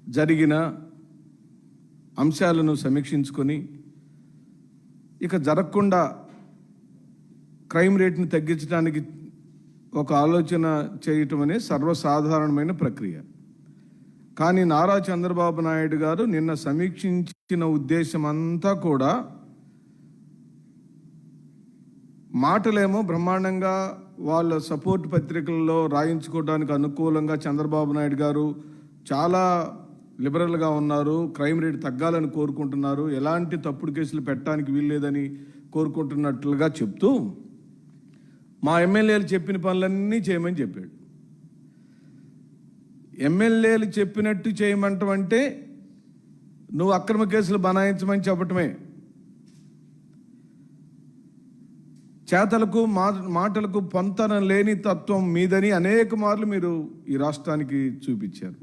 జరిగిన అంశాలను సమీక్షించుకొని ఇక జరగకుండా క్రైమ్ రేట్ని తగ్గించడానికి ఒక ఆలోచన చేయటం అనే సర్వసాధారణమైన ప్రక్రియ. కానీ నారా చంద్రబాబు నాయుడు గారు నిన్న సమీక్షించిన ఉద్దేశం అంతా కూడా మాటలేమో బ్రహ్మాండంగా వాళ్ళ సపోర్ట్ పత్రికల్లో రాయించుకోవడానికి అనుకూలంగా చంద్రబాబు నాయుడు గారు చాలా లిబరల్గా ఉన్నారు, క్రైమ్ రేట్ తగ్గాలని కోరుకుంటున్నారు, ఎలాంటి తప్పుడు కేసులు పెట్టడానికి వీల్లేదని కోరుకుంటున్నట్లుగా చెప్తూ మా ఎమ్మెల్యేలు చెప్పిన పనులన్నీ చేయమని చెప్పాడు. ఎమ్మెల్యేలు చెప్పినట్టు చేయమంటాం అంటే నువ్వు అక్రమ కేసులు బనాయించమని చెప్పటమే. చేతలకు మాటలకు పొంతన లేని తత్వం మీదని అనేక మార్లు మీరు ఈ రాష్ట్రానికి చూపించారు.